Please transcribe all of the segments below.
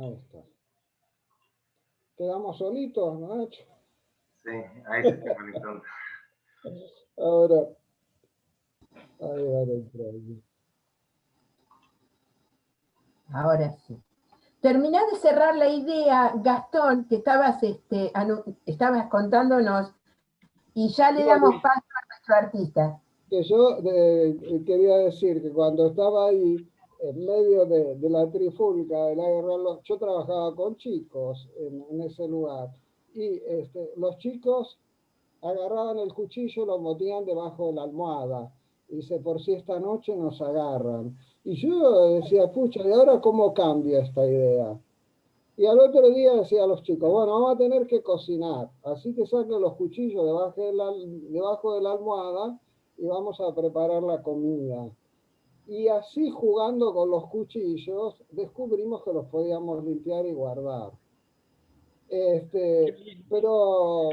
Ahí está. ¿Quedamos solitos, Nacho? Sí, ahí se está conectando. Ahora, ahí va a entrar. Ahora sí. Terminá de cerrar la idea, Gastón, que estabas contándonos, y ya le damos paso a nuestro artista. Que yo quería decir que cuando estaba ahí, en medio de la trifulca de la guerra, yo trabajaba con chicos en ese lugar. Y los chicos agarraban el cuchillo y lo metían debajo de la almohada. Y dice, por si esta noche nos agarran. Y yo decía, pucha, ¿y ahora cómo cambia esta idea? Y al otro día decía a los chicos, bueno, vamos a tener que cocinar. Así que saquen los cuchillos debajo de la almohada y vamos a preparar la comida. Y así jugando con los cuchillos, descubrimos que los podíamos limpiar y guardar. Pero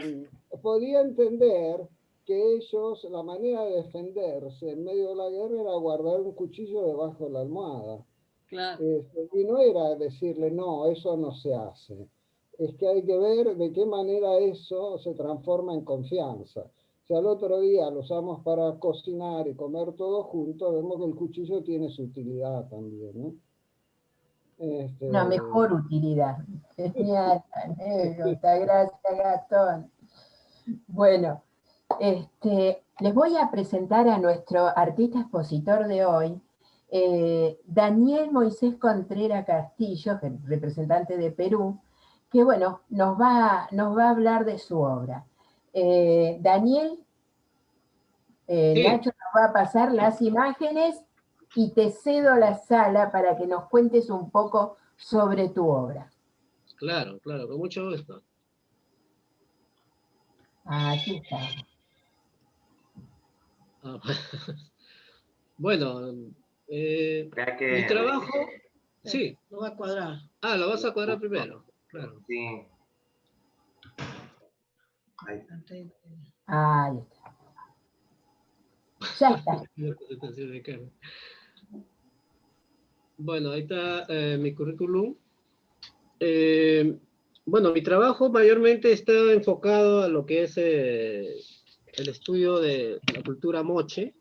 podía entender que ellos, la manera de defenderse en medio de la guerra era guardar un cuchillo debajo de la almohada. Claro. Y no era decirle, no, eso no se hace. Es que hay que ver de qué manera eso se transforma en confianza. Si al otro día lo usamos para cocinar y comer todo juntos, vemos que el cuchillo tiene su utilidad también, ¿no? Una mejor utilidad. Genial, anécdota, gracias, Gastón. Bueno, les voy a presentar a nuestro artista expositor de hoy, Daniel Moisés Contreras Castillo, representante de Perú, que bueno, nos va a hablar de su obra. Daniel, Sí. Nacho nos va a pasar las imágenes y te cedo la sala para que nos cuentes un poco sobre tu obra. Claro, claro, con mucho gusto. Aquí está. Ah, bueno, mi trabajo... Sí. Lo va a cuadrar. Ah, lo vas a cuadrar primero. Claro. Sí. Ahí. Ahí está. Ya está. Bueno, ahí está mi currículum. Bueno, mi trabajo mayormente está enfocado a lo que es el estudio de la cultura moche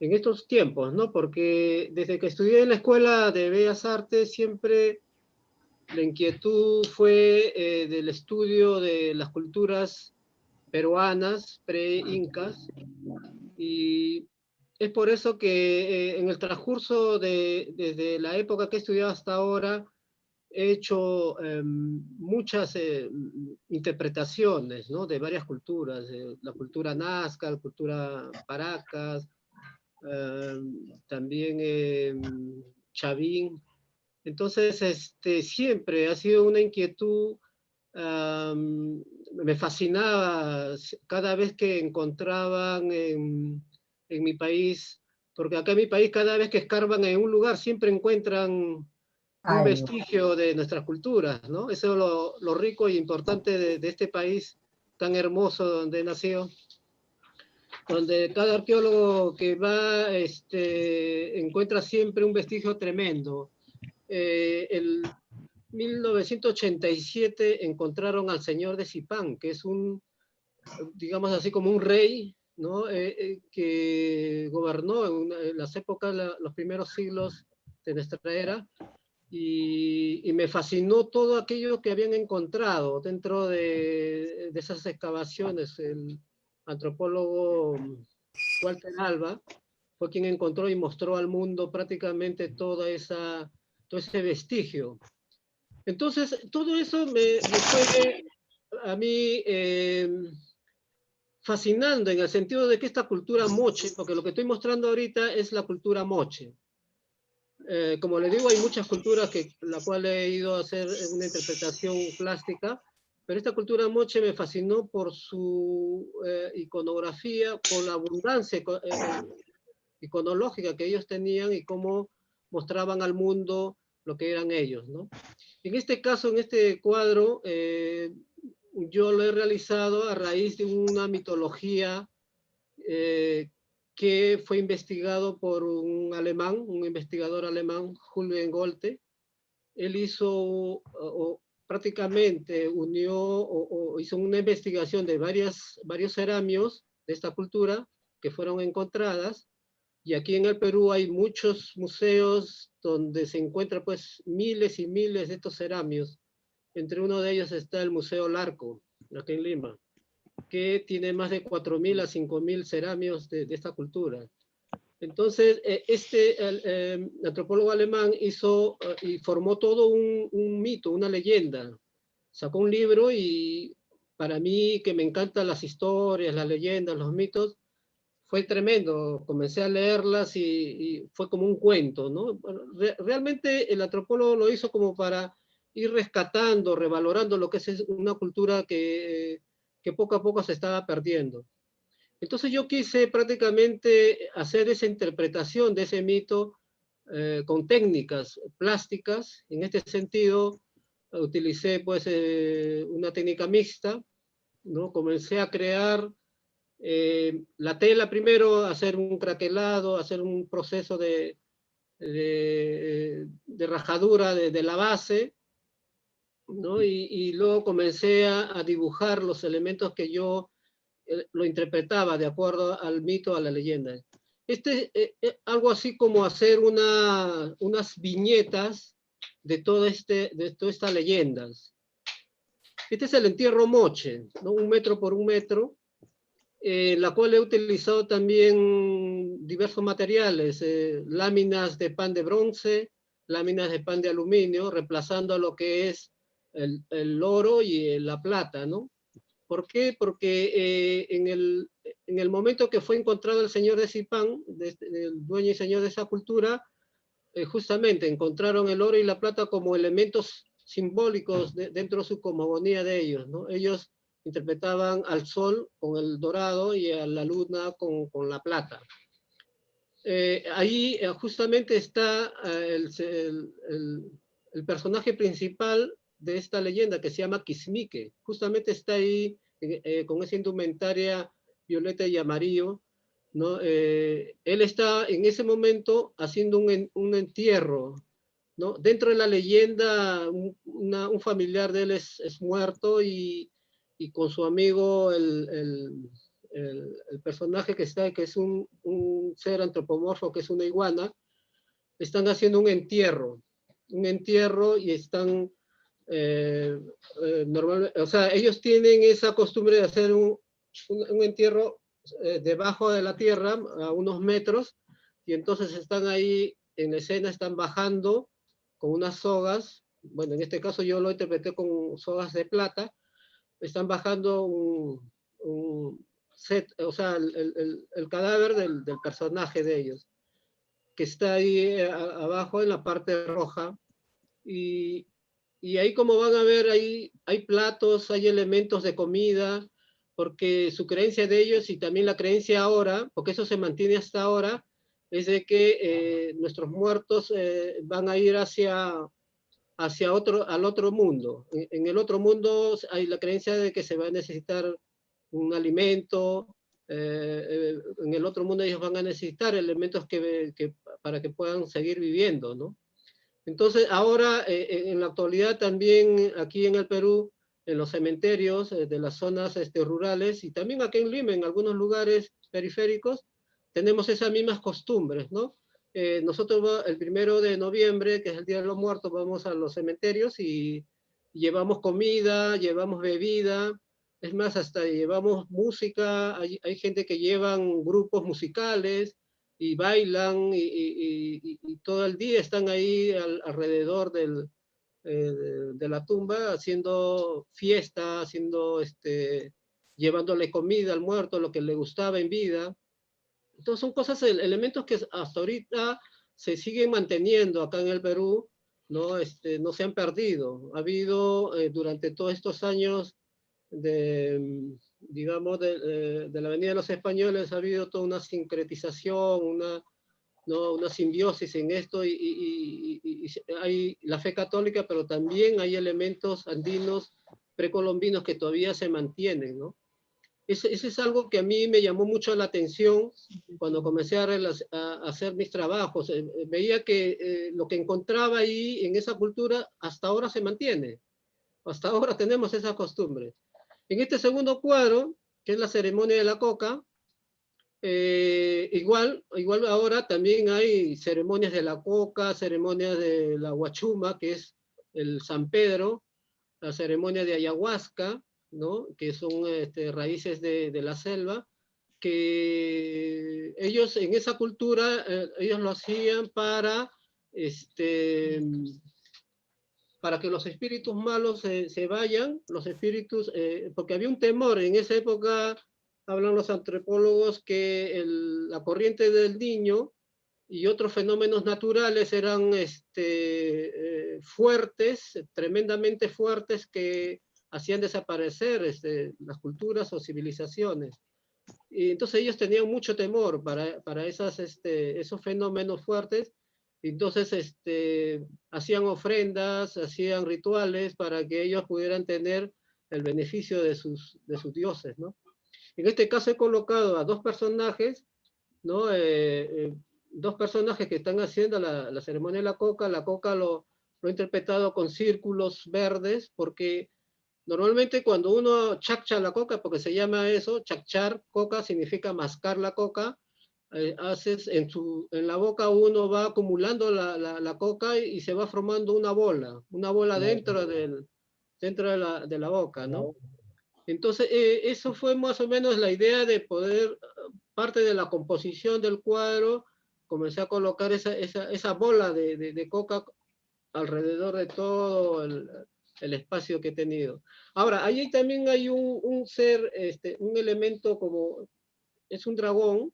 en estos tiempos, ¿no? Porque desde que estudié en la Escuela de Bellas Artes siempre la inquietud fue del estudio de las culturas peruanas, pre-incas, y es por eso que en el transcurso desde la época que he estudiado hasta ahora, he hecho muchas interpretaciones, ¿no? De varias culturas, la cultura nazca, la cultura paracas, también chavín. Entonces, siempre ha sido una inquietud, me fascinaba cada vez que encontraban en mi país, porque acá en mi país cada vez que escarban en un lugar siempre encuentran un vestigio de nuestras culturas, ¿no? Eso es lo rico y importante de este país tan hermoso donde nació, donde cada arqueólogo que va encuentra siempre un vestigio tremendo. En 1987 encontraron al señor de Zipán, que es digamos así, como un rey, ¿no? Que gobernó en las épocas, los primeros siglos de nuestra era, y me fascinó todo aquello que habían encontrado dentro de esas excavaciones. El antropólogo Walter Alba fue quien encontró y mostró al mundo prácticamente todo ese vestigio. Entonces, todo eso me fue a mí fascinando en el sentido de que esta cultura moche, porque lo que estoy mostrando ahorita es la cultura moche. Como le digo, hay muchas culturas la cual he ido a hacer una interpretación plástica, pero esta cultura moche me fascinó por su iconografía, por la abundancia iconológica que ellos tenían y cómo mostraban al mundo lo que eran ellos, ¿no? En este caso, en este cuadro, yo lo he realizado a raíz de una mitología que fue investigado por un investigador alemán, Julien Golte, él hizo, prácticamente unió o hizo una investigación de varios ceramios de esta cultura que fueron encontradas, y aquí en el Perú hay muchos museos donde se encuentran pues miles y miles de estos ceramios. Entre uno de ellos está el Museo Larco, aquí en Lima, que tiene más de 4.000 a 5.000 ceramios de esta cultura. Entonces, el antropólogo alemán hizo y formó todo un mito, una leyenda. Sacó un libro y para mí, que me encantan las historias, las leyendas, los mitos, fue tremendo. Comencé a leerlas y fue como un cuento, ¿no? Realmente el antropólogo lo hizo como para ir rescatando, revalorando lo que es una cultura que poco a poco se estaba perdiendo. Entonces yo quise prácticamente hacer esa interpretación de ese mito con técnicas plásticas. En este sentido, utilicé pues una técnica mixta, ¿no? Comencé a crear la tela primero, hacer un craquelado, hacer un proceso de rajadura de la base, ¿no? Y luego comencé a dibujar los elementos que yo lo interpretaba de acuerdo al mito, a la leyenda. Algo así como hacer unas viñetas de todas estas leyendas. Este es el entierro moche, ¿no? 1 metro por 1 metro, la cual he utilizado también diversos materiales, láminas de pan de bronce, láminas de pan de aluminio, reemplazando a lo que es el oro y la plata, ¿no? ¿Por qué? Porque en el momento que fue encontrado el señor de Zipán, el dueño y señor de esa cultura, justamente encontraron el oro y la plata como elementos simbólicos dentro de su cosmogonía de ellos, ¿no? Ellos interpretaban al sol con el dorado y a la luna con la plata. Ahí justamente está el personaje principal de esta leyenda, que se llama Quismique. Justamente está ahí con esa indumentaria violeta y amarillo, ¿no? Él está en ese momento haciendo un entierro, ¿no? Dentro de la leyenda, un familiar de él es muerto y con su amigo, el personaje que está, que es un ser antropomorfo, que es una iguana, están haciendo un entierro y están normalmente, o sea, ellos tienen esa costumbre de hacer un entierro debajo de la tierra a unos metros, y entonces están ahí en la escena, están bajando con unas sogas. Bueno, en este caso yo lo interpreté con sogas de plata. Están bajando un set, o sea, el cadáver del personaje de ellos, que está ahí abajo en la parte roja. Y ahí, como van a ver, hay platos, hay elementos de comida, porque su creencia de ellos, y también la creencia ahora, porque eso se mantiene hasta ahora, es de que nuestros muertos van a ir al otro mundo. En el otro mundo hay la creencia de que se va a necesitar un alimento. En el otro mundo ellos van a necesitar elementos para que puedan seguir viviendo, ¿no? Entonces, ahora, en la actualidad también aquí en el Perú, en los cementerios de las zonas rurales, y también aquí en Lima, en algunos lugares periféricos, tenemos esas mismas costumbres, ¿no? Nosotros el 1 de noviembre, que es el Día de los Muertos, vamos a los cementerios y llevamos comida, llevamos bebida, es más, hasta llevamos música. Hay gente que llevan grupos musicales y bailan y todo el día están ahí alrededor de la tumba haciendo fiesta, llevándole comida al muerto, lo que le gustaba en vida. Entonces son cosas, elementos que hasta ahorita se siguen manteniendo acá en el Perú, ¿no? No se han perdido. Ha habido durante todos estos años digamos, de la venida de los españoles, ha habido toda una sincretización, ¿no? Una simbiosis en esto, y hay la fe católica, pero también hay elementos andinos, precolombinos, que todavía se mantienen, ¿no? ese es algo que a mí me llamó mucho la atención cuando comencé a hacer mis trabajos. Veía que lo que encontraba ahí en esa cultura hasta ahora se mantiene. Hasta ahora tenemos esa costumbre. En este segundo cuadro, que es la ceremonia de la coca, igual ahora también hay ceremonias de la coca, ceremonias de la huachuma, que es el San Pedro, la ceremonia de ayahuasca, ¿no? Que son raíces de la selva, que ellos en esa cultura, ellos lo hacían para que los espíritus malos se vayan, los espíritus, porque había un temor en esa época, hablan los antropólogos, que la corriente del Niño y otros fenómenos naturales eran fuertes, tremendamente fuertes, que hacían desaparecer las culturas o civilizaciones. Y entonces ellos tenían mucho temor para esos fenómenos fuertes. Entonces hacían ofrendas, hacían rituales para que ellos pudieran tener el beneficio de sus dioses, ¿no? En este caso he colocado a dos personajes, ¿no? Dos personajes que están haciendo la ceremonia de la coca. La coca lo he interpretado con círculos verdes, porque normalmente cuando uno chaccha la coca, porque se llama eso, chachar coca significa mascar la coca, haces en la boca uno va acumulando la coca y se va formando una bola dentro de la boca, ¿no? Entonces, eso fue más o menos la idea de poder, parte de la composición del cuadro, comencé a colocar esa bola de coca alrededor de todo el espacio que he tenido. Ahora, ahí también hay un ser, un elemento como, es un dragón,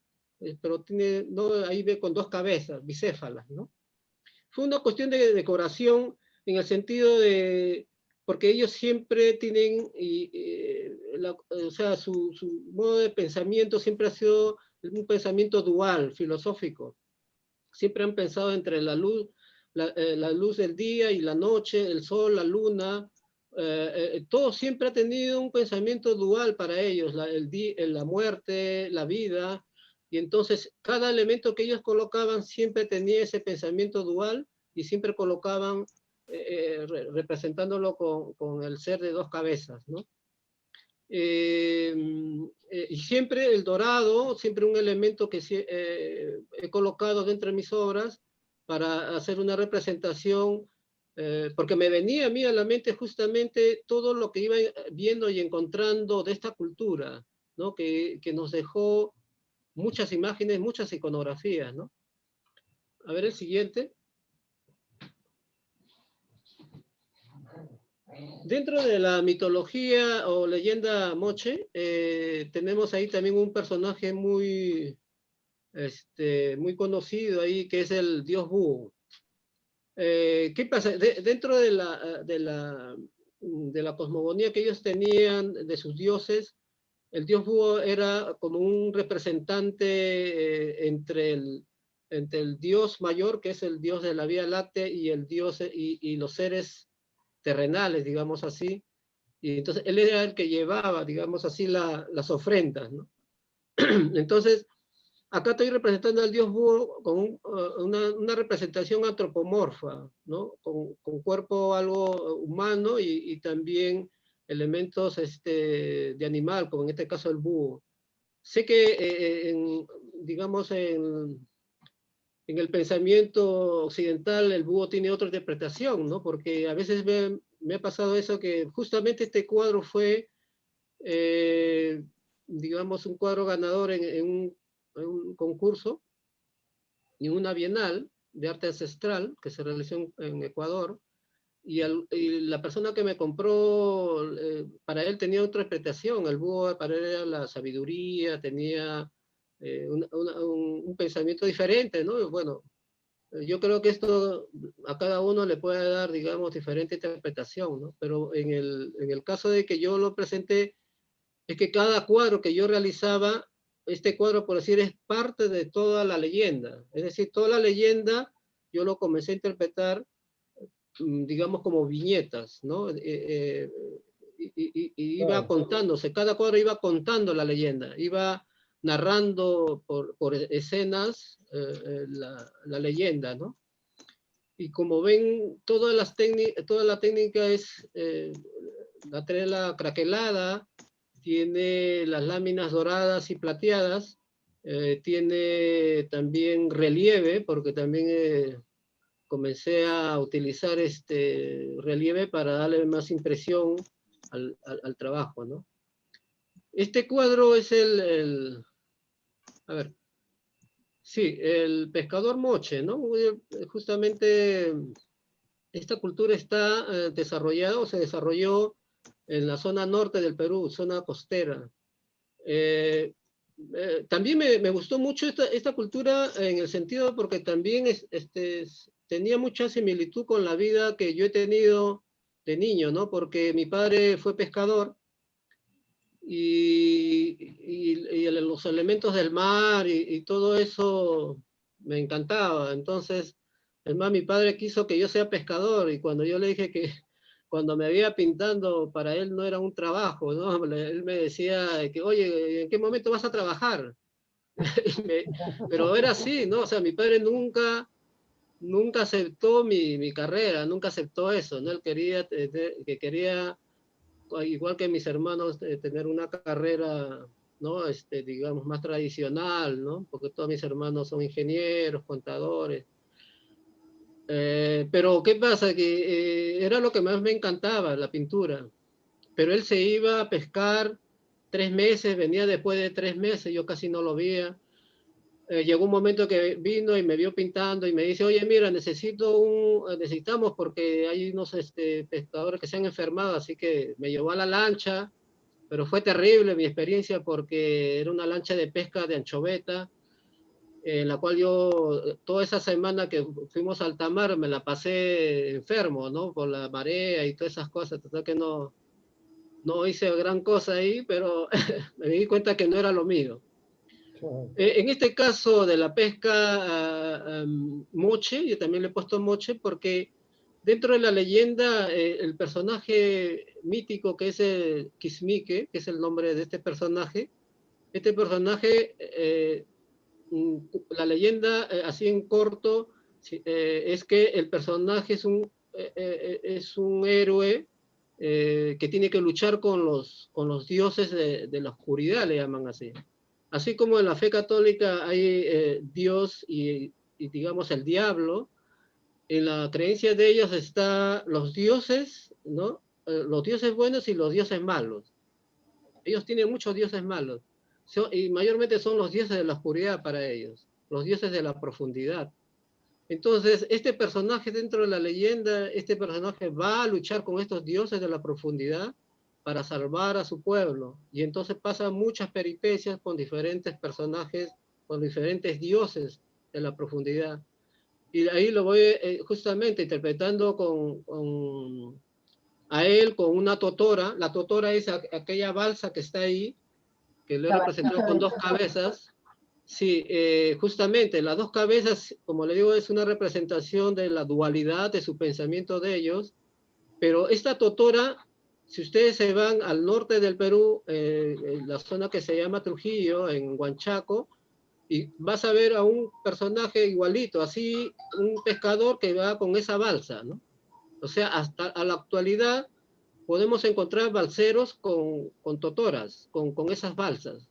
pero tiene, ¿no? Ahí ve con dos cabezas, bicéfalas, ¿no? Fue una cuestión de decoración en el sentido de, porque ellos siempre tienen, o sea, su modo de pensamiento siempre ha sido un pensamiento dual, filosófico. Siempre han pensado entre la luz del día y la noche, el sol, la luna, todo siempre ha tenido un pensamiento dual para ellos, la muerte, la vida, y entonces cada elemento que ellos colocaban siempre tenía ese pensamiento dual y siempre colocaban, representándolo con el ser de dos cabezas, ¿no? Y siempre el dorado, siempre un elemento que he colocado dentro de mis obras para hacer una representación, porque me venía a mí a la mente justamente todo lo que iba viendo y encontrando de esta cultura, ¿no? Que nos dejó muchas imágenes, muchas iconografías, ¿no? A ver el siguiente. Dentro de la mitología o leyenda moche, tenemos ahí también un personaje muy conocido ahí, que es el dios búho. ¿Qué pasa? Dentro de la cosmogonía que ellos tenían de sus dioses, el dios búho era como un representante entre el dios mayor, que es el dios de la Vía Láctea, y el dios y los seres terrenales, digamos así. Y entonces él era el que llevaba, digamos así, las ofrendas, ¿no? Entonces, acá estoy representando al dios búho con una representación antropomorfa, ¿no? Con cuerpo algo humano y también elementos de animal, como en este caso el búho. Sé que, digamos, en el pensamiento occidental el búho tiene otra interpretación, ¿no? Porque a veces me ha pasado eso, que justamente este cuadro fue, digamos, un cuadro ganador en un concurso, en una bienal de arte ancestral que se realizó en Ecuador, y la persona que me compró, para él tenía otra interpretación. El búho para él era la sabiduría, tenía un pensamiento diferente, ¿no? Bueno, yo creo que esto a cada uno le puede dar, digamos, diferente interpretación, ¿no? Pero en el caso de que yo lo presenté, es que cada cuadro que yo realizaba, este cuadro, por decir, es parte de toda la leyenda. Es decir, toda la leyenda yo lo comencé a interpretar, digamos, como viñetas, ¿no? y iba contándose, cada cuadro iba contando la leyenda, iba narrando por escenas la leyenda, ¿no? Y como ven, toda la técnica es la tela craquelada, tiene las láminas doradas y plateadas, tiene también relieve, porque también comencé a utilizar relieve para darle más impresión al trabajo, ¿no? Este cuadro es a ver, sí, el pescador moche, ¿no? Justamente esta cultura está desarrollada o se desarrolló en la zona norte del Perú, zona costera. También me gustó mucho esta cultura en el sentido porque también tenía mucha similitud con la vida que yo he tenido de niño, ¿no? Porque mi padre fue pescador y los elementos del mar y todo eso me encantaba. Entonces, es más, mi padre quiso que yo sea pescador y cuando yo le dije que cuando me había pintando, para él no era un trabajo, ¿no? Él me decía que, oye, ¿en qué momento vas a trabajar? Pero era así, ¿no? O sea, mi padre nunca aceptó mi carrera, nunca aceptó eso, ¿no? Él quería, igual que mis hermanos, tener una carrera, ¿no? Digamos, más tradicional, ¿no? Porque todos mis hermanos son ingenieros, contadores. Pero, ¿qué pasa? Que era lo que más me encantaba, la pintura. Pero él se iba a pescar 3 meses, venía después de 3 meses, yo casi no lo veía. Llegó un momento que vino y me vio pintando y me dice, oye, mira, necesitamos porque hay unos pescadores que se han enfermado, así que me llevó a la lancha, pero fue terrible mi experiencia porque era una lancha de pesca de anchoveta, en la cual yo toda esa semana que fuimos al alta mar me la pasé enfermo, ¿no? Por la marea y todas esas cosas, total que no hice gran cosa ahí, pero me di cuenta que no era lo mío. En este caso de la pesca moche, yo también le he puesto moche porque dentro de la leyenda el personaje mítico que es el Quismique, que es el nombre de este personaje la leyenda así en corto es que el personaje es un héroe que tiene que luchar con los dioses de la oscuridad, le llaman así. Así como en la fe católica hay Dios y digamos el diablo, en la creencia de ellos está los dioses, ¿no? Los dioses buenos y los dioses malos. Ellos tienen muchos dioses malos, y mayormente son los dioses de la oscuridad para ellos, los dioses de la profundidad. Entonces, este personaje dentro de la leyenda, este personaje va a luchar con estos dioses de la profundidad para salvar a su pueblo. Y entonces pasa muchas peripecias con diferentes personajes, con diferentes dioses de la profundidad. Y ahí lo voy justamente interpretando a él con una totora. La totora es aquella balsa que está ahí, que lo he representado con 2 cabezas. Sí, justamente las 2 cabezas, como le digo, es una representación de la dualidad de su pensamiento de ellos, pero esta totora, si ustedes se van al norte del Perú, en la zona que se llama Trujillo, en Huanchaco, y vas a ver a un personaje igualito, así, un pescador que va con esa balsa, ¿no? O sea, hasta a la actualidad podemos encontrar balseros con totoras, con esas balsas,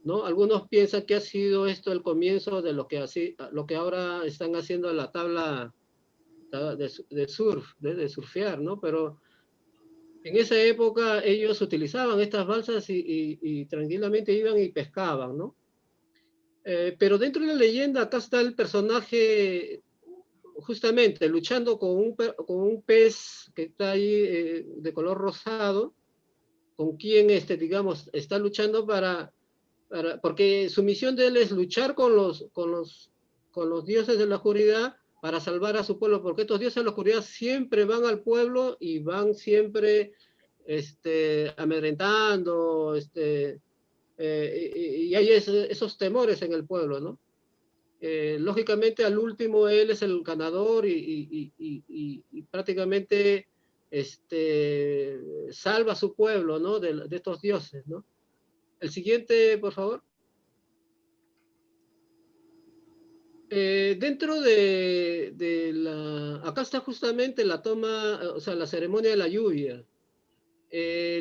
¿no? Algunos piensan que ha sido esto el comienzo de lo que ahora están haciendo la tabla de surf, de surfear, ¿no? Pero en esa época ellos utilizaban estas balsas y tranquilamente iban y pescaban, ¿no? Pero dentro de la leyenda acá está el personaje justamente luchando con un pez que está ahí de color rosado, con quien, digamos, está luchando porque su misión de él es luchar con los dioses de la oscuridad para salvar a su pueblo, porque estos dioses de la oscuridad siempre van al pueblo y van siempre amedrentando, y hay esos temores en el pueblo, ¿no? Lógicamente al último él es el ganador y prácticamente salva a su pueblo, ¿no? De estos dioses, ¿no? El siguiente, por favor. Dentro de la... Acá está justamente la toma, o sea, la ceremonia de la lluvia.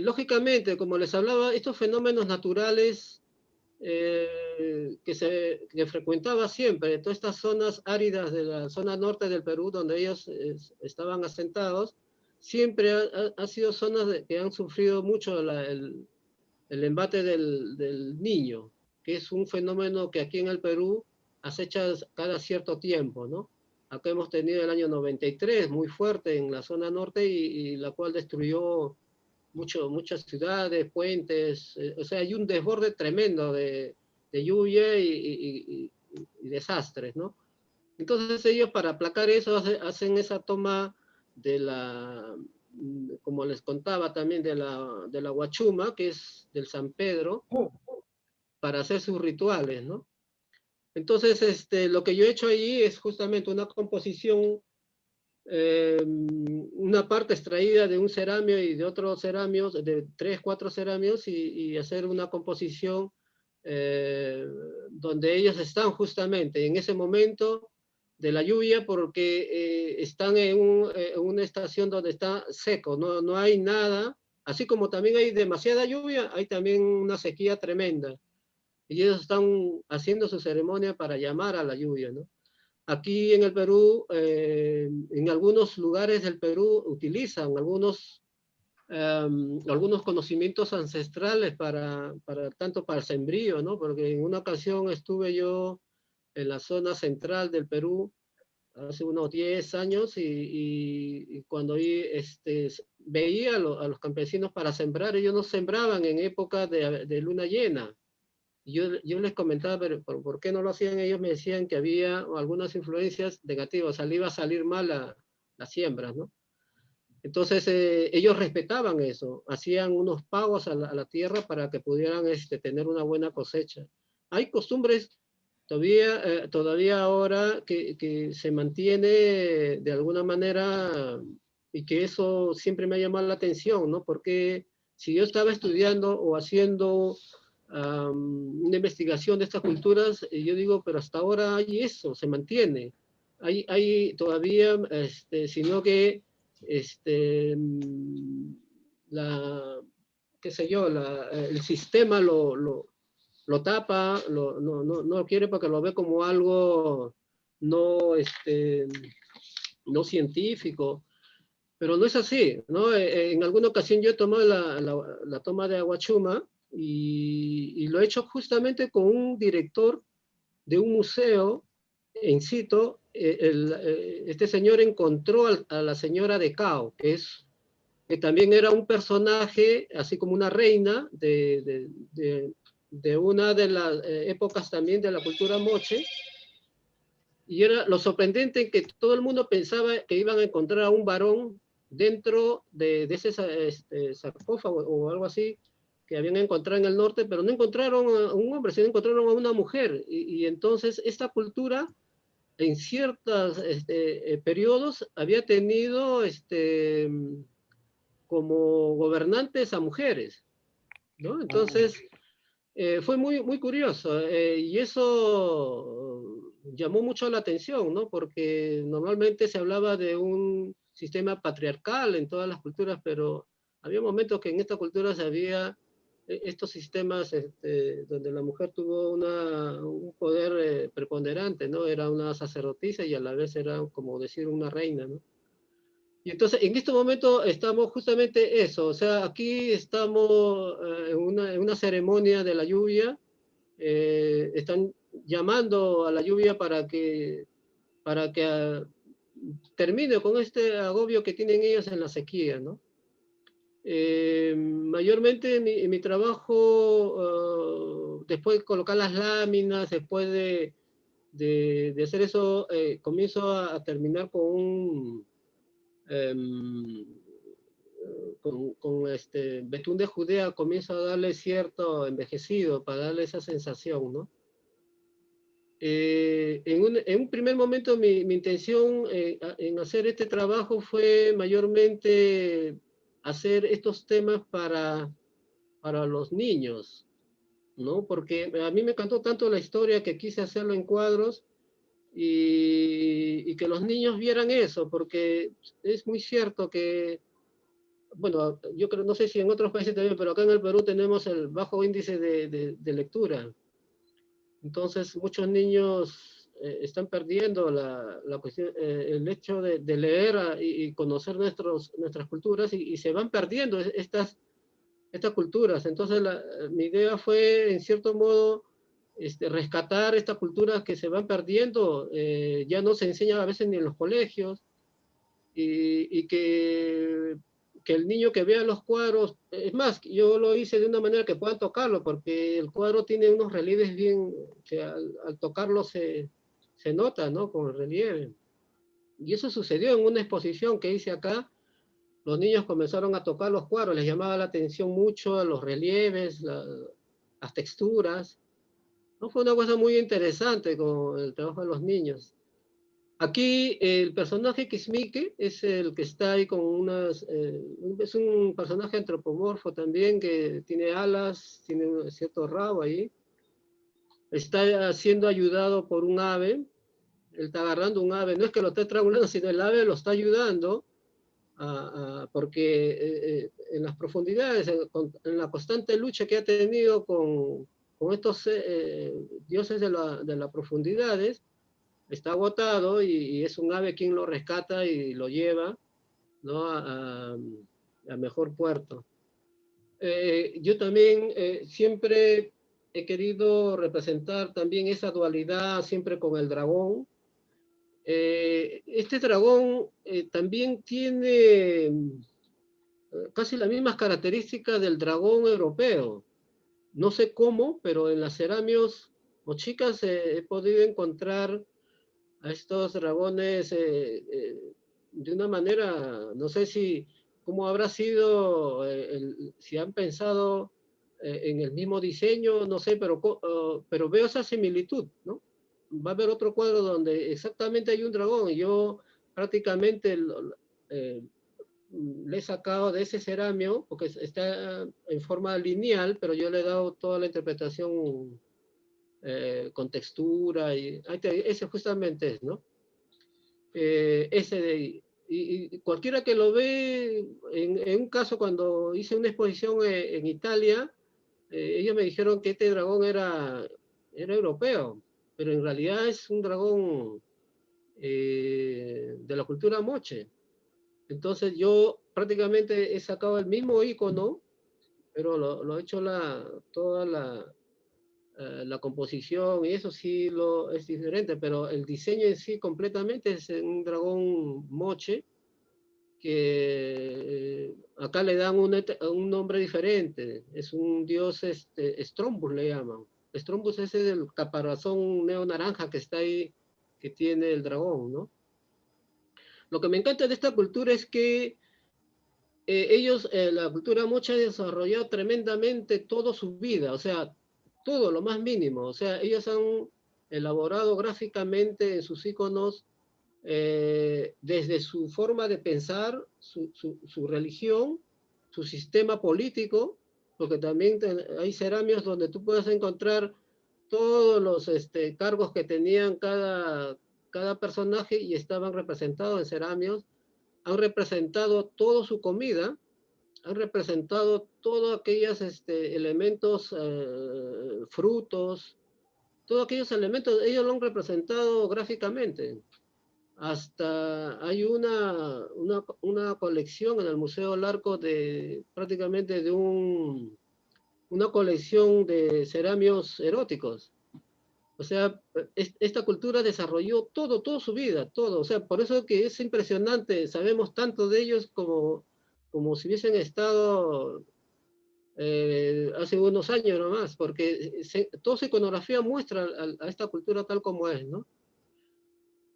Lógicamente, como les hablaba, estos fenómenos naturales que frecuentaba siempre, en todas estas zonas áridas de la zona norte del Perú, donde ellos estaban asentados, siempre ha sido zonas que han sufrido mucho el embate del Niño, que es un fenómeno que aquí en el Perú acecha cada cierto tiempo, ¿no? Acá hemos tenido el año 93, muy fuerte en la zona norte, y la cual destruyó muchas ciudades, puentes, o sea, hay un desborde tremendo de lluvia y desastres, ¿no? Entonces ellos, para aplacar eso, hacen esa toma de la, como les contaba también, de la Huachuma, que es del San Pedro, para hacer sus rituales, ¿no? Entonces, lo que yo he hecho allí es justamente una composición, una parte extraída de un ceramio y de otros ceramios, de 3, 4 ceramios, y hacer una composición donde ellos están justamente en ese momento de la lluvia, porque están en una estación donde está seco, no hay nada, así como también hay demasiada lluvia, hay también una sequía tremenda, y ellos están haciendo su ceremonia para llamar a la lluvia, ¿no? Aquí en el Perú, en algunos lugares del Perú utilizan algunos conocimientos ancestrales tanto para el sembrío, ¿no? Porque en una ocasión estuve yo en la zona central del Perú hace unos 10 años, y cuando veía a los campesinos para sembrar, ellos no sembraban en época de luna llena. Yo les comentaba, pero ¿por qué no lo hacían? Ellos me decían que había algunas influencias negativas, o sea, le iba a salir mal las siembras, ¿no? Entonces ellos respetaban eso, hacían unos pagos a la tierra para que pudieran tener una buena cosecha. Hay costumbres todavía ahora que se mantiene de alguna manera, y que eso siempre me ha llamado la atención, ¿no? Porque si yo estaba estudiando o haciendo una investigación de estas culturas, yo digo, pero hasta ahora hay eso, se mantiene. Hay todavía, sino que la, qué sé yo, el sistema lo tapa, no lo quiere porque lo ve como algo no, no científico, pero no es así, ¿no? En alguna ocasión yo he tomado la toma de Aguachuma, y lo he hecho justamente con un director de un museo en Cito. Este señor encontró a la señora de Cao, que también era un personaje, así como una reina de una de las épocas también de la cultura moche, y era lo sorprendente que todo el mundo pensaba que iban a encontrar a un varón dentro de ese sarcófago o algo así que habían encontrado en el norte, pero no encontraron a un hombre, sino encontraron a una mujer, y entonces esta cultura en ciertos periodos había tenido como gobernantes a mujeres, ¿no? Entonces, fue muy, muy curioso, y eso llamó mucho la atención, ¿no? Porque normalmente se hablaba de un sistema patriarcal en todas las culturas, pero había momentos que en esta cultura se había estos sistemas donde la mujer tuvo un poder preponderante, ¿no? Era una sacerdotisa y a la vez era, como decir, una reina, ¿no? Y entonces, en este momento estamos justamente eso, o sea, aquí estamos en una ceremonia de la lluvia, están llamando a la lluvia para que termine con este agobio que tienen ellos en la sequía, ¿no? Mayormente mi trabajo, después de colocar las láminas, después de hacer eso, comienzo a terminar em, con betún de Judea, comienzo a darle cierto envejecido para darle esa sensación, ¿no? En un primer momento mi intención en hacer este trabajo fue mayormente hacer estos temas para los niños, ¿no? Porque a mí me encantó tanto la historia que quise hacerlo en cuadros y que los niños vieran eso, porque es muy cierto que, bueno, yo creo, no sé si en otros países también, pero acá en el Perú tenemos el bajo índice de lectura. Entonces, muchos niños están perdiendo la cuestión, el hecho de leer y conocer nuestras culturas y se van perdiendo estas culturas. Entonces, mi idea fue, en cierto modo, rescatar estas culturas que se van perdiendo. Ya no se enseña a veces ni en los colegios y que el niño que vea los cuadros, es más, yo lo hice de una manera que puedan tocarlo, porque el cuadro tiene unos relieves bien, que al tocarlo se nota, ¿no? Con el relieve. Y eso sucedió en una exposición que hice acá. Los niños comenzaron a tocar los cuadros, les llamaba la atención mucho los relieves, las texturas. ¿No? Fue una cosa muy interesante con el trabajo de los niños. Aquí el personaje Kismike es el que está ahí con es un personaje antropomorfo también, que tiene alas, tiene un cierto rabo ahí. Está siendo ayudado por un ave. Él está agarrando un ave, no es que lo esté estrangulando, sino el ave lo está ayudando porque en las profundidades, en la constante lucha que ha tenido con estos dioses de las profundidades, está agotado y es un ave quien lo rescata y lo lleva, ¿no? a mejor puerto. Yo también siempre he querido representar también esa dualidad siempre con el dragón. Este dragón también tiene casi las mismas características del dragón europeo. No sé cómo, pero en las ceramios mochicas he podido encontrar a estos dragones de una manera, no sé cómo habrá sido, si han pensado en el mismo diseño, no sé, pero veo esa similitud, ¿no? Va a haber otro cuadro donde exactamente hay un dragón y yo prácticamente eh, le he sacado de ese ceramio, porque está en forma lineal, pero yo le he dado toda la interpretación con textura, ese justamente es, ¿no? Ese de ahí. Y cualquiera que lo ve, en un caso cuando hice una exposición en Italia, ellos me dijeron que este dragón era europeo, pero en realidad es un dragón de la cultura moche. Entonces yo prácticamente he sacado el mismo icono, pero lo he hecho toda la composición y eso sí es diferente, pero el diseño en sí completamente es un dragón moche que acá le dan un nombre diferente, es un dios Strombus le llaman. Strombus es el caparazón neo naranja que está ahí, que tiene el dragón, ¿no? Lo que me encanta de esta cultura es que la cultura moche ha desarrollado tremendamente toda su vida, o sea, todo lo más mínimo, o sea, ellos han elaborado gráficamente en sus iconos desde su forma de pensar, su religión, su sistema político, porque también hay ceramios donde tú puedes encontrar todos los cargos que tenían cada personaje y estaban representados en ceramios, han representado toda su comida, han representado todos aquellos elementos, frutos, todos aquellos elementos, ellos lo han representado gráficamente. Hasta hay una colección en el Museo Larco prácticamente de una colección de ceramios eróticos. O sea, esta cultura desarrolló toda su vida, todo. O sea, por eso que es impresionante, sabemos tanto de ellos como si hubiesen estado hace unos años nomás, porque toda su iconografía muestra a esta cultura tal como es, ¿no?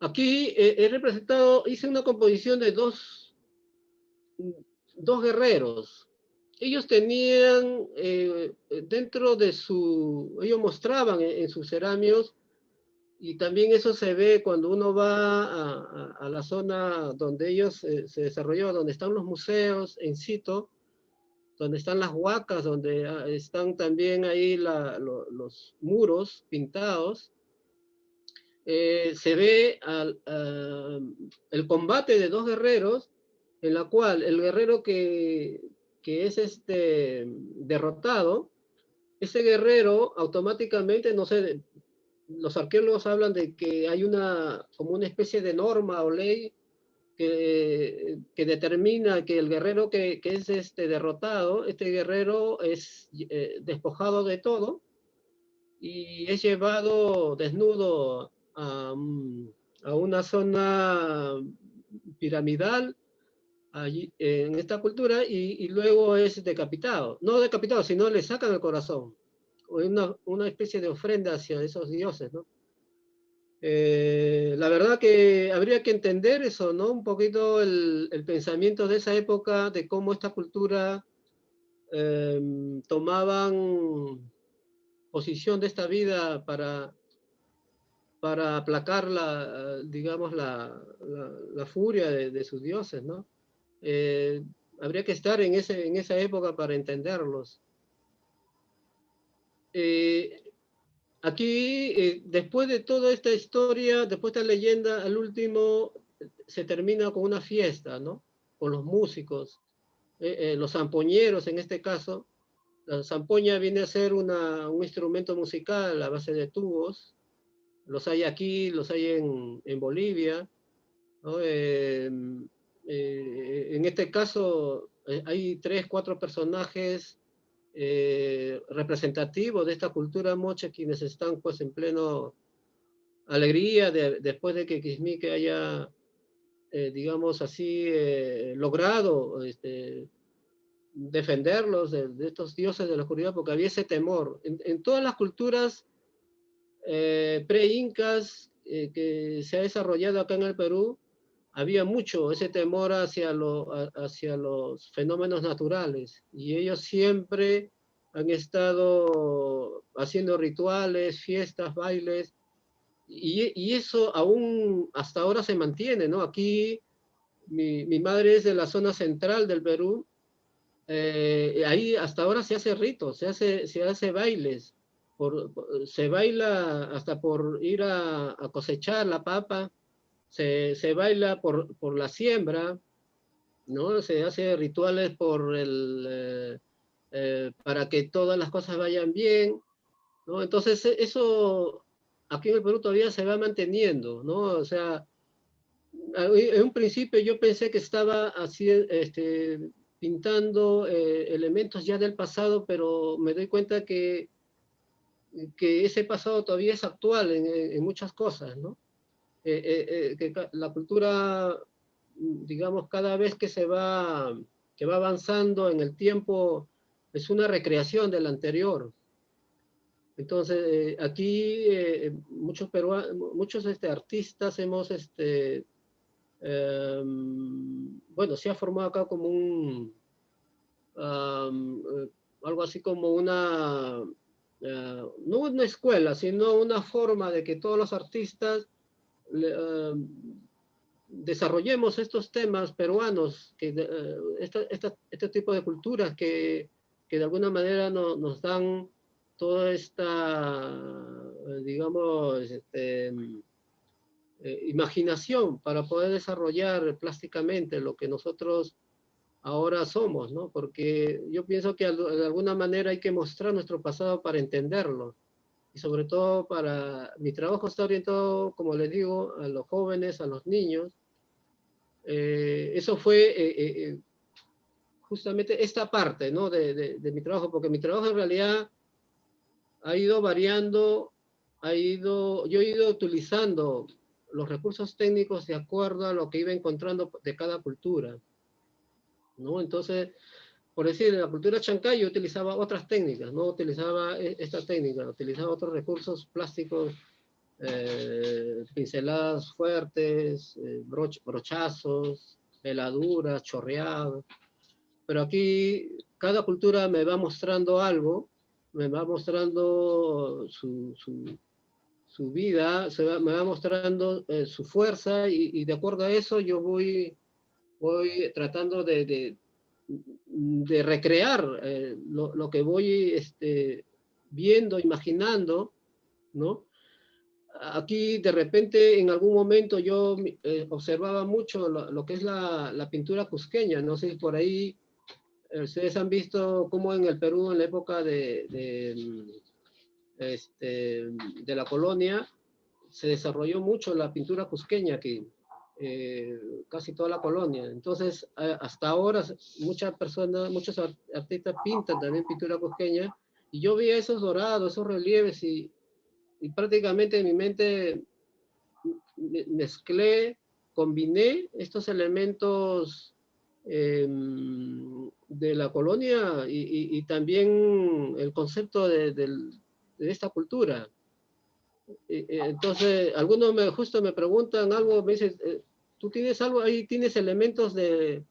Aquí he representado, hice una composición de dos guerreros. Ellos tenían dentro de ellos mostraban en sus ceramios Y también eso se ve cuando uno va a la zona donde ellos se desarrolló, donde están los museos en sitio, donde están las huacas, donde están también ahí los muros pintados. Se ve el combate de dos guerreros, en la cual el guerrero que es derrotado, ese guerrero automáticamente, no sé, los arqueólogos hablan de que hay como una especie de norma o ley que determina que el guerrero que es derrotado, este guerrero es despojado de todo y es llevado desnudo a una zona piramidal allí, en esta cultura, y luego es decapitado. No decapitado, sino le sacan el corazón. Una especie de ofrenda hacia esos dioses, ¿no? La verdad que habría que entender eso, ¿no? Un poquito el pensamiento de esa época, de cómo esta cultura tomaban posición de esta vida para aplacar digamos, la furia de sus dioses, ¿no? Habría que estar en esa época para entenderlos. Aquí, después de toda esta historia, después de esta leyenda, al último se termina con una fiesta, ¿no? Con los músicos, los zampoñeros en este caso. La zampoña viene a ser un instrumento musical a base de tubos. Los hay aquí, los hay en Bolivia, ¿no? En este caso hay 3, 4 personajes representativos de esta cultura moche, quienes están pues en pleno alegría después de que Quismique haya, digamos así, logrado defenderlos de estos dioses de la oscuridad, porque había ese temor. En todas las culturas pre-incas que se ha desarrollado acá en el Perú, había mucho ese temor hacia los fenómenos naturales, y ellos siempre han estado haciendo rituales, fiestas, bailes, y eso aún hasta ahora se mantiene, ¿no? Aquí mi madre es de la zona central del Perú, ahí hasta ahora se hace ritos, se hace bailes, se baila hasta por ir a cosechar la papa, se baila por la siembra, ¿no? Se hace rituales para que todas las cosas vayan bien, ¿no? Entonces eso aquí en el Perú todavía se va manteniendo, ¿no? O sea, en un principio yo pensé que estaba así, pintando elementos ya del pasado, pero me doy cuenta que ese pasado todavía es actual en muchas cosas, ¿no? Que la cultura, digamos, cada vez que va avanzando en el tiempo, es una recreación del anterior. Entonces, aquí muchos artistas hemos, bueno, se ha formado acá como algo así como no una escuela, sino una forma de que todos los artistas desarrollemos estos temas peruanos, este tipo de culturas que de alguna manera nos dan toda esta, digamos, imaginación para poder desarrollar plásticamente lo que nosotros ahora somos, ¿no? Porque yo pienso que de alguna manera hay que mostrar nuestro pasado para entenderlo. Y sobre todo mi trabajo está orientado, como les digo, a los jóvenes, a los niños. Eso fue justamente esta parte, ¿no? de mi trabajo, porque mi trabajo en realidad ha ido variando, yo he ido utilizando los recursos técnicos de acuerdo a lo que iba encontrando de cada cultura, ¿no? Entonces, por decir, en la cultura chancay yo utilizaba otras técnicas, no utilizaba esta técnica, utilizaba otros recursos plásticos, pinceladas fuertes, brochazos, veladuras, chorreados. Pero aquí cada cultura me va mostrando algo, me va mostrando su su vida, me va mostrando su fuerza y de acuerdo a eso yo voy tratando de recrear lo que voy viendo, imaginando, ¿no? Aquí de repente en algún momento yo observaba mucho lo que es la pintura cusqueña, no sé si por ahí ustedes han visto cómo en el Perú en la época de la colonia se desarrolló mucho la pintura cusqueña aquí, casi toda la colonia. Entonces, hasta ahora muchas personas, muchos artistas pintan también pintura cusqueña, y yo vi esos dorados, esos relieves, y prácticamente en mi mente mezclé, combiné estos elementos de la colonia y también el concepto de esta cultura. Entonces, algunos justo me preguntan algo, me dicen, ¿tú tienes algo ahí, tienes elementos de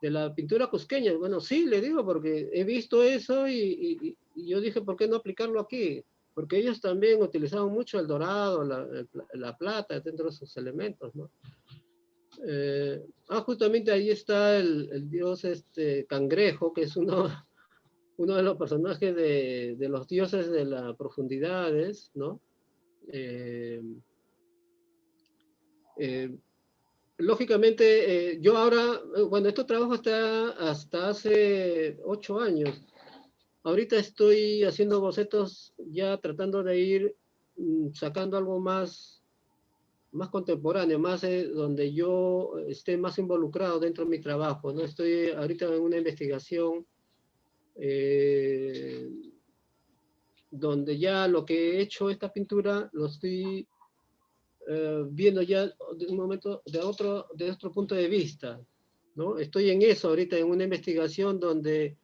la pintura cusqueña? Bueno, sí, le digo, porque he visto eso y yo dije, ¿por qué no aplicarlo aquí? Porque ellos también utilizaban mucho el dorado, la plata dentro de sus elementos, ¿no? Justamente ahí está el dios Cangrejo, que es uno de los personajes de los dioses de las profundidades, ¿no? Lógicamente, yo ahora, bueno, este trabajo está hasta hace 8 años. Ahorita estoy haciendo bocetos ya tratando de ir sacando algo más contemporáneo, más donde yo esté más involucrado dentro de mi trabajo, ¿no? Estoy ahorita en una investigación donde ya lo que he hecho, esta pintura, lo estoy viendo ya de un momento, de otro punto de vista, ¿no? Estoy en eso ahorita, en una investigación donde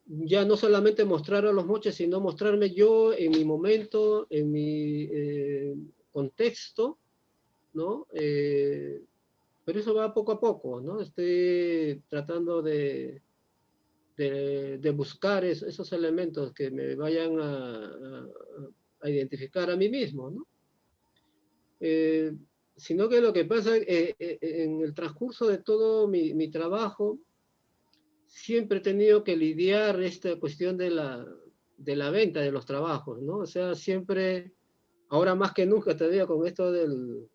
ya no solamente mostrar a los moches, sino mostrarme yo en mi momento, en mi contexto, ¿no? Pero eso va poco a poco, ¿no? Estoy tratando de buscar esos elementos que me vayan a identificar a mí mismo, ¿no? Sino que lo que pasa en el transcurso de todo mi trabajo, siempre he tenido que lidiar esta cuestión de la venta de los trabajos, ¿no? O sea, siempre, ahora más que nunca te digo, con esto de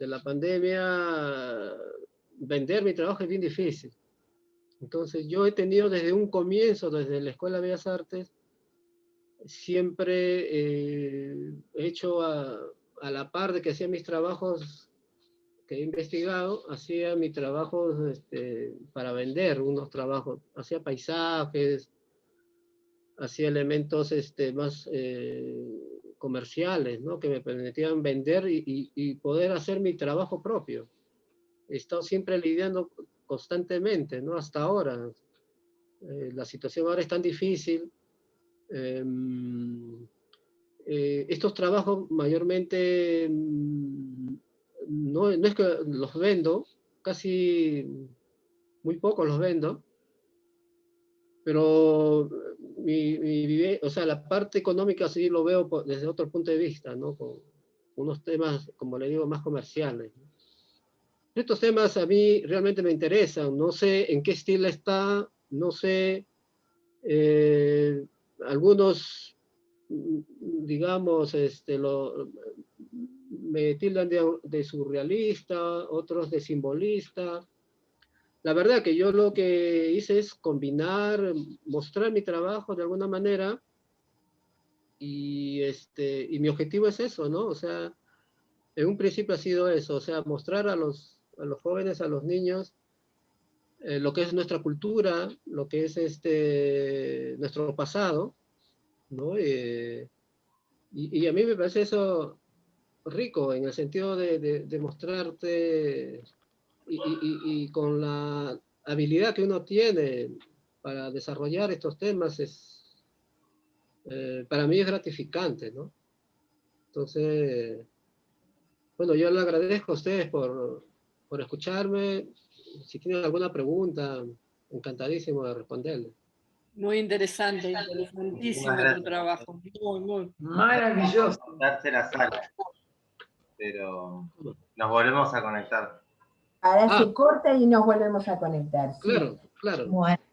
la pandemia, vender mi trabajo es bien difícil. Entonces yo he tenido desde un comienzo, desde la Escuela de Bellas Artes, siempre he hecho a la par de que hacía mis trabajos que he investigado, hacía mis trabajos para vender unos trabajos, hacía paisajes, hacía elementos más comerciales, ¿no? Que me permitían vender y poder hacer mi trabajo propio. He estado siempre lidiando constantemente, ¿no? Hasta ahora. La situación ahora es tan difícil. Estos trabajos mayormente no es que los vendo, casi muy pocos los vendo, pero o sea, la parte económica sí lo veo desde otro punto de vista, ¿no? Con unos temas, como le digo, más comerciales. Estos temas a mí realmente me interesan, no sé en qué estilo está, no sé, algunos, digamos, me tildan de surrealista, otros de simbolista. La verdad que yo lo que hice es combinar, mostrar mi trabajo de alguna manera y mi objetivo es eso, ¿no? O sea, en un principio ha sido eso, o sea, mostrar a los jóvenes, a los niños, lo que es nuestra cultura, lo que es nuestro pasado, ¿no? Y a mí me parece eso rico en el sentido de mostrarte y con la habilidad que uno tiene para desarrollar estos temas para mí es gratificante, ¿no? Entonces, bueno, yo le agradezco a ustedes por escucharme. Si tienen alguna pregunta, encantadísimo de responderles. Muy interesante, interesantísimo tu trabajo. Muy. Maravilloso. Darse la sala. Pero nos volvemos a conectar. Ahora se corta y nos volvemos a conectar. Sí. Claro, claro. Bueno.